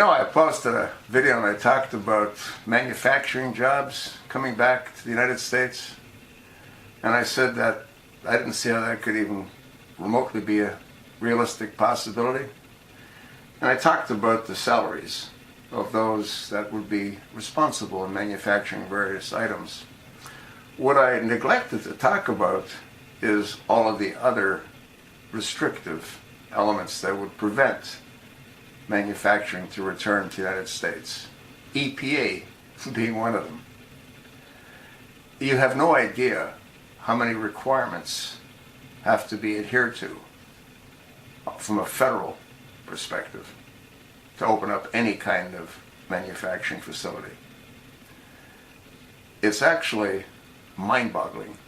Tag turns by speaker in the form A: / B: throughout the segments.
A: I posted a video and I talked about manufacturing jobs coming back to the United States. And I said that I didn't see how that could even remotely be a realistic possibility. And I talked about the salaries of those that would be responsible in manufacturing various items. What I neglected to talk about is all of the other restrictive elements that would prevent manufacturing to return to the United States. EPA being one of them. You have no idea how many requirements have to be adhered to from a federal perspective to open up any kind of manufacturing facility. It's actually mind-boggling.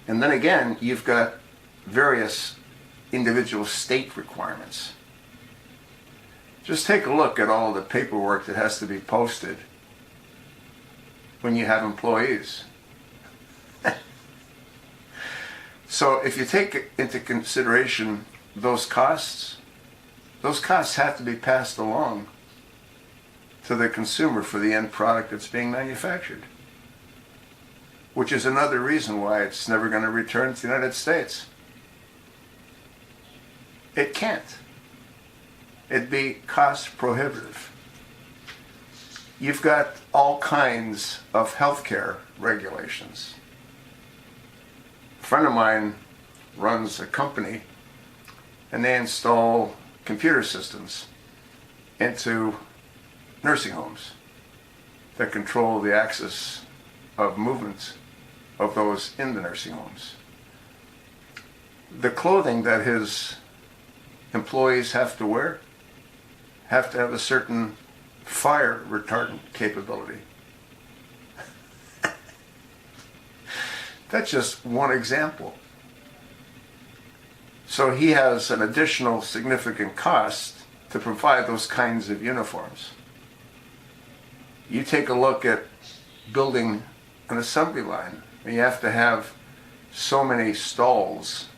A: And then again, you've got various individual state requirements. Just take a look at all the paperwork that has to be posted when you have employees. So if you take into consideration those costs have to be passed along to the consumer for the end product that's being manufactured, which is another reason why it's never going to return to the United States. It can't. It'd be cost prohibitive. You've got all kinds of healthcare regulations. A friend of mine runs a company and they install computer systems into nursing homes that control the axis of movement of those in the nursing homes. The clothing that his employees have to wear have to have a certain fire retardant capability. That's just one example. So he has an additional significant cost to provide those kinds of uniforms. You take a look at building an assembly line, and you have to have so many stalls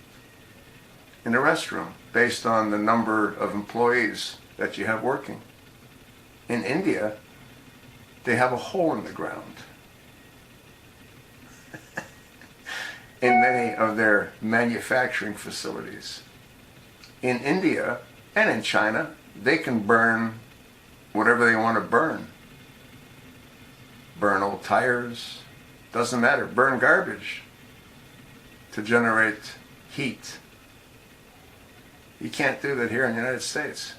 A: in the restroom based on the number of employees that you have working. In India, they have a hole in the ground in many of their manufacturing facilities. In India and in China, they can burn whatever they want to burn. Burn old tires, doesn't matter, burn garbage to generate heat. You can't do that here in the United States.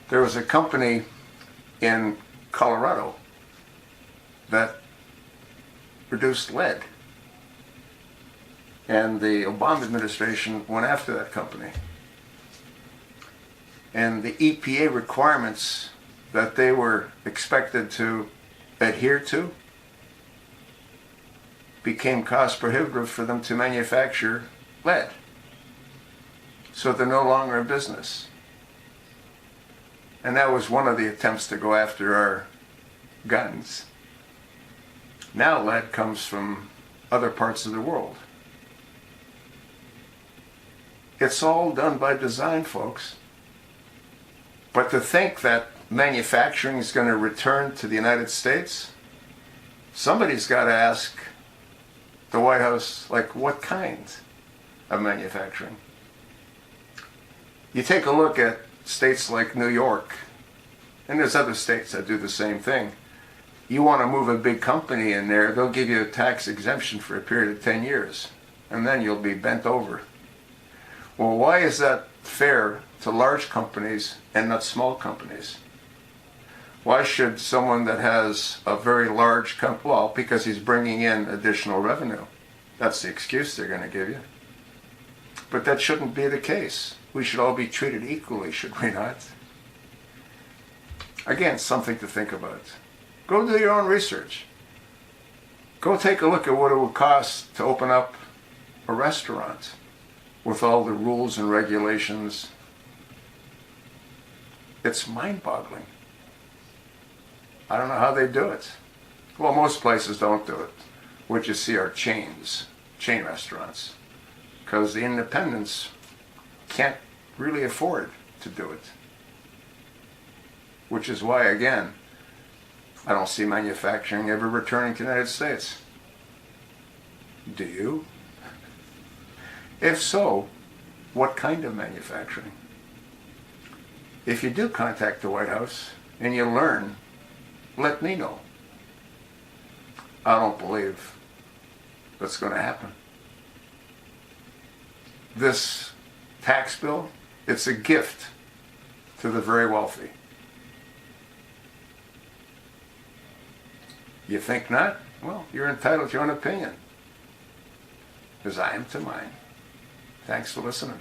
A: There was a company in Colorado that produced lead. And the Obama administration went after that company. And the EPA requirements that they were expected to adhere to became cost prohibitive for them to manufacture lead. So they're no longer in business. And that was one of the attempts to go after our guns. Now lead comes from other parts of the world. It's all done by design, folks. But to think that manufacturing is going to return to the United States, somebody's got to ask the White House, like, what kind of manufacturing? You take a look at states like New York, and there's other states that do the same thing. You want to move a big company in there, they'll give you a tax exemption for a period of 10 years, and then you'll be bent over. Well, why is that fair to large companies and not small companies? Why should someone that has a very large company, well, because he's bringing in additional revenue. That's the excuse they're going to give you. But that shouldn't be the case. We should all be treated equally, should we not? Again, something to think about. Go do your own research. Go take a look at what it would cost to open up a restaurant with all the rules and regulations. It's mind-boggling. I don't know how they do it. Well, most places don't do it. What you see are chains, chain restaurants, because the independents can't really afford to do it. Which is why, again, I don't see manufacturing ever returning to the United States. Do you? If so, what kind of manufacturing? If you do contact the White House and you learn, let me know. I don't believe that's going to happen. This tax bill, it's a gift to the very wealthy. You think not? Well, you're entitled to your own opinion, as I am to mine. Thanks for listening.